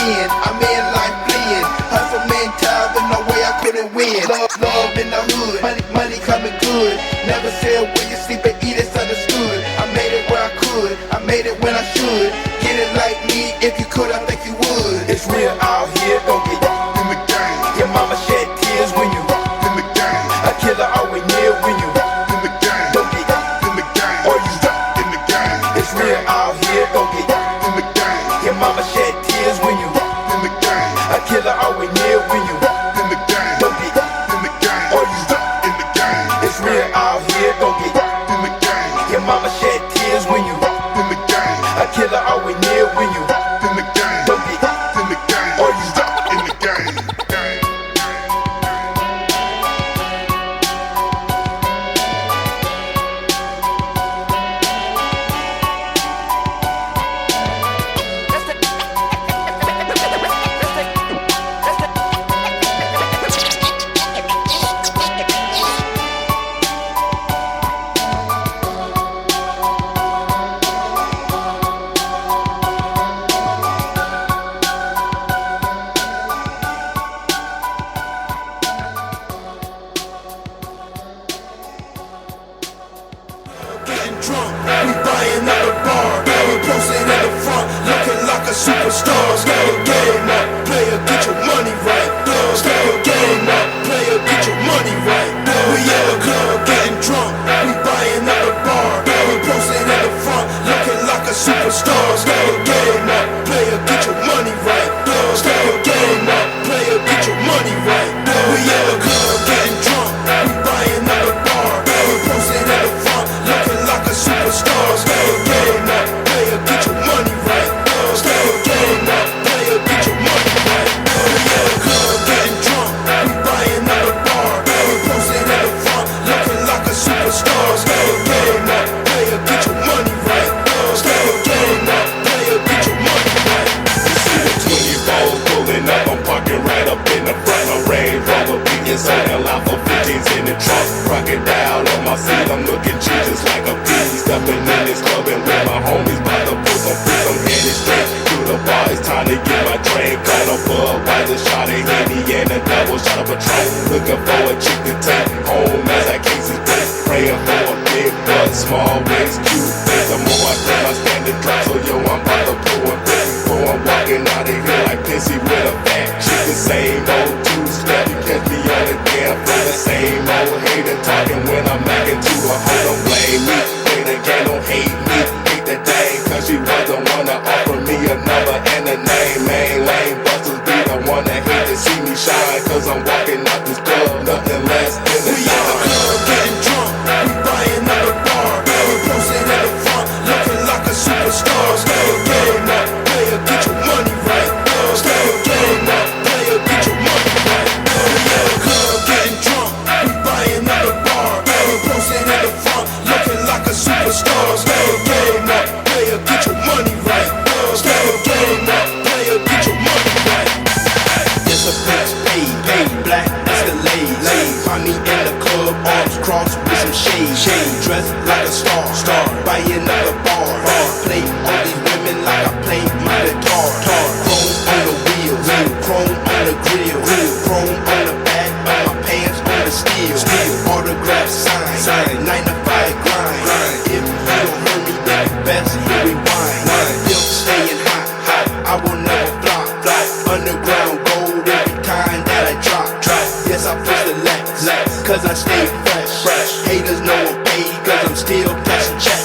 in. I'm in life fleeing. Hustle mentality, no way I couldn't win. Love in the hood, money coming good. Never said where you sleep and eat, it's understood. I made it where I could, I made it when I should. Get it like me, if you could, I think you would. It's real out here, don't get rocked in the game. Your mama shed tears when you rocked in the game. A killer always near when you rocked in the game. Don't get rocked in the game, or you rocked in the game. It's real out here, don't get rocked in the game. Your mama shed tears when you rocked in the game. A killer always near when you rocked in the game. Don't get rocked in the game, or you rocked in the game. It's real out here, don't get rocked in the game. Your mama shed tears when you rocked in the game. A killer always near when you rocked in the game. Don't get rocked in the game, or you rocked in the game. Drunk, we buying at the bar. We posting at the front, looking like a superstar. Step your game up, player, get your money right. Step your game up, player, get your money right. We at the club getting drunk, we buying at the bar. We posting at the front, looking like a superstar. Step your game up, player, get your money right. Step your game up, player, get your money right. We at the club getting drunk, we buying at the bar. We posting at the front, looking like a superstar. Step your game up, player, get your money right. Step your game up, player, get your money right. We at the club getting drunk, we buying at the bar. We posting at the front, looking like a superstar. Step your game up, player, get your money right. Step your game up, player, get your money right. See the 24 pulling up, I'm parking right up in the front. My Range Rover beating sounding loud for 50s in the trunk. Rocking down on my seat, I'm looking Jesus like a beast. Stepping in this club and with my homies by the booth, I'm free, I'm headed straight to the bar. It's time to get my drink on a Budweiser, shot of Henny and a double shot of Patron. Looking for a chick to take home as I Casey's place. Praying for a big butt, small waist, cute face. The more I drink, I stand to drop, so yo, I'm about to blow a bit. Before I'm walking out of here like Pissy with a fat chick. The same old two-step, you catch me on the damn floor. The same old hater talking when I'm macking to a hoe. Don't blame me, play the game, don't hate me. Hate the dame, cause she wasn't wanna offer me a number and a name. Main lane busters be the one that hate to see me shine. Cause I'm walking out this club, nothing less than a We at the club getting drunk, we buying at the bar. We posting at the front, looking like a superstar. Step your game up, player, get your money right. Step your game up, player, get your money right. We at the club getting drunk, we buying at the bar. We posting at the front, looking like a superstar. Step your game up, player, get your money right. Step your game up, player, get your money right. It's a bitch paid black, that's the lay. Find me in the club, arms crossed with some shade. Dressed like a star, buying at the bar. Play all these women like I play my guitar. Chrome on the wheels, chrome on the grill, chrome on the back of my pants on the steel. Autograph sign, 9 to 5 grind. If you don't hear me, then you best hear rewind. Still staying hot, I will never flop. Underground gold every time that I drop. Yes, I push the lex, cause I stay fresh. Haters know I'm paid, cause I'm still cashing check.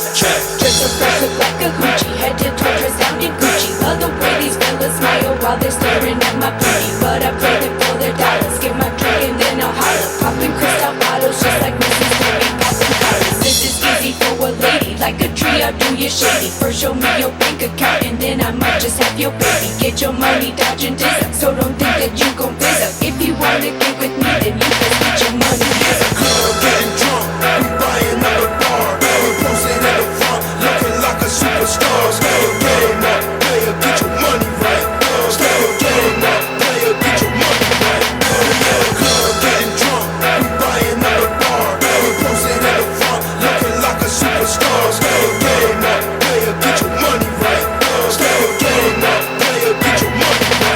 Just a person like a Gucci, head to toe resounding Gucci. Love the way these fellas smile while they're staring at my booty. But I play them for their dollars, get my drink and then I'll holler. Popping crystal bottles just like Mrs. Baby popping collars. This is easy for a lady, like a tree I'll do you shady. First show me your bank account and then I might just have your baby. Get your money dodging dizzy, so don't think that you gon' biz up. If you wanna get with me, then you best get your money biz up. Club getting drunk, we buying at the bar. We posting at the front, looking like a superstar. Step your game up, player, get your money right. Step your game up, player, get your money right. We at the club getting drunk, we buying at the bar. We posting at the front, looking like a superstar. Step your game up, player, get your money right. Step your game up, player, get your money right.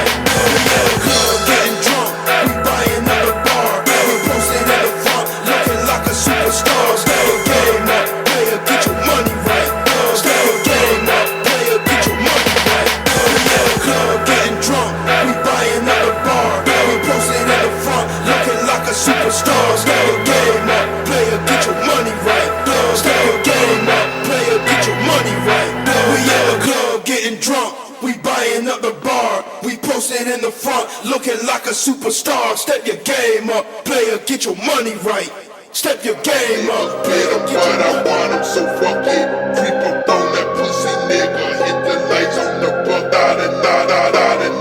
posted in the front, looking like a superstar. Step your game up, player, get your money right. Step your game up, player, get your money right. I want him, so fuck it. Creep up on that pussy nigga. Hit the lights on the buck. Lot of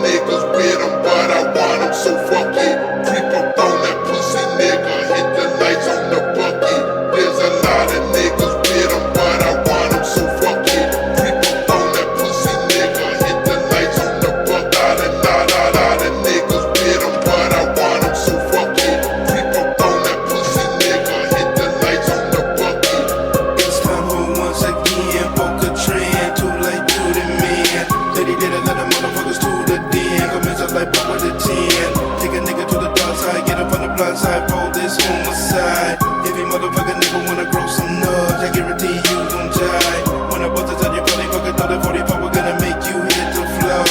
niggas with him, but I want him, so fuck it. Creep up on that pussy nigga. Hit the lights on the bucket. There's a lot of niggas with him, but I want him, so fuck it. Creep up on that pussy nigga. Hit the lights on the buck. Lot of niggas with him, but I want him, so fuck it. Creep up on that pussy nigga. Hit the lights on the bucket. It's time for once again, broke a trend, too late to the man. Said he did a lot of motherfuckers to the den. Commence up like broke with a 10. Take a nigga to the dark side, get up on the blind side, roll this homicide. If you motherfucker nigga wanna grow some nuts, I guarantee you gon' die. When I bust inside your belly, fucking throw the 44, we're gonna make you hit the flow.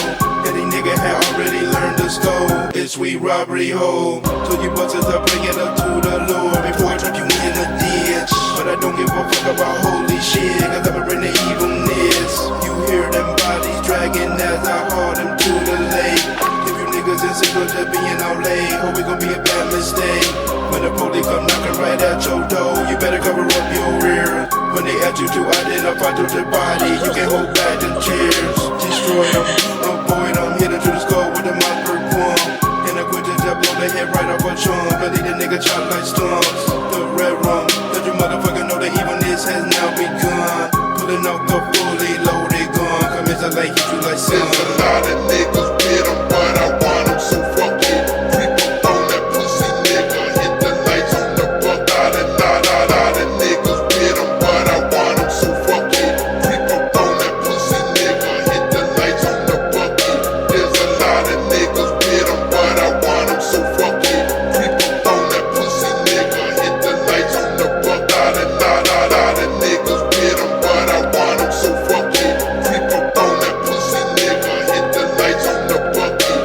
Any nigga had already learned the score. It's sweet robbery hole. So you busters are bringing up to the Lord before I trap you in the ditch. But I don't give a fuck about holy shit, cause I'ma bring the evilness. You hear them bodies dragging as I haul them to the lake. If you niggas insecure to being all late, hope it gon' be a bad mistake. When the police come knocking right at your door, you better cover up your rear. When they ask you to identify to the body, you can't hold back them chairs. Destroy them, avoid them, hit them to the skull with a mopper pump. And I quit to blow the head right off a chunk. I leave the nigga chop like stumps. The red rum, let you motherfucker know the evilness has now begun. Pulling off the fully loaded gun, come inside like hit you like sun. There's a lot of niggas with him, but I want him, so fuck it. Creep up on that pussy nigga. Hit the lights on the buck. Lot of niggas with him, but I want him, so fuck it. Creep up on that pussy nigga. Hit the lights on the bucket. There's a lot of niggas with him, but I want him, so fuck it. Creep up on that pussy nigga. Hit the lights on the buck. Lot of niggas with him, but I want him, so fuck it. Creep up on that pussy nigga. Hit the lights on the bucket.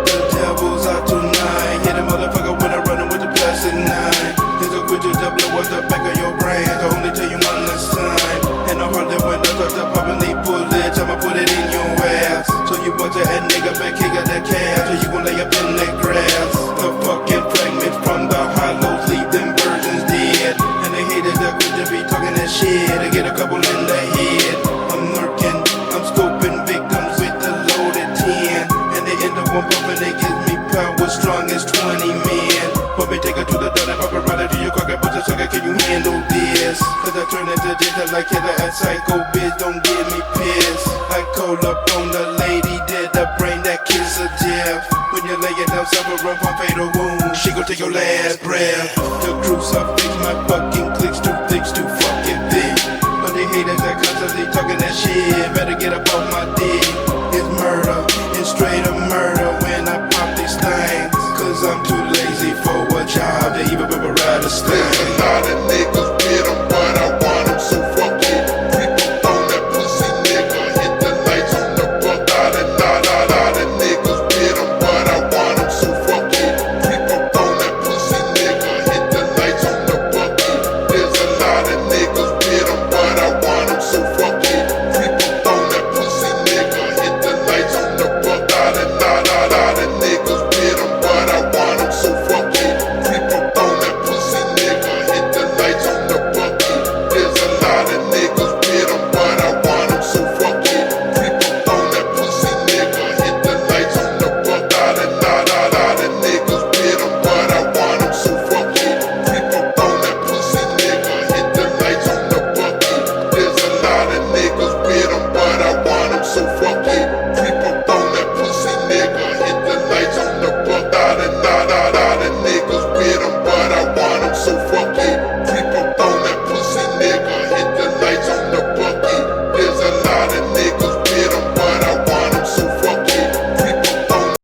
The devil's out tonight. Hit a motherfucker when I'm running with the plastic nine. There's a quick to blow at the back of your brain. I only tell you one last time. And I heard that when I start to pop and they bullets, I'ma put it in your ass. So you want to head nigga back here, got that cash. So you gon' lay up in that grass. The fucking fragments from the hollows leave them virgins dead. And they hated the good to be talking that shit. I get a couple in the head. I'm lurking, I'm scoping victims with the loaded 10. And they end up one pump and they give me power strong as 20 men. Put me take her to the door and pop her right into your car. Put the sucker, can you handle this? Cause I turn into this like killer and psycho bitch. Don't get me pissed. I call up on the lady, dead the brain that kiss of death. When you're laying down, suffering from fatal wounds, she gon' take your last breath. The crews up fix my fucking clicks too fucking thick. But they hate us that constantly talking that shit. Better get up off my dick. It's murder, it's straight up murder when I pop these things. Cause I'm too lazy for a job to even whip a rider stand. There's a lot of niggas with him, but I want him, so fuck it. Creep up on that pussy nigga. Hit the lights on the buck. Lot of niggas with him, but I want him, so fuck it. Creep up on that pussy nigga. Hit the lights on the bucket. There's a lot of niggas with him, but I want him, so fuck it. Creep up on that pussy nigga. Hit the lights on the buck. Lot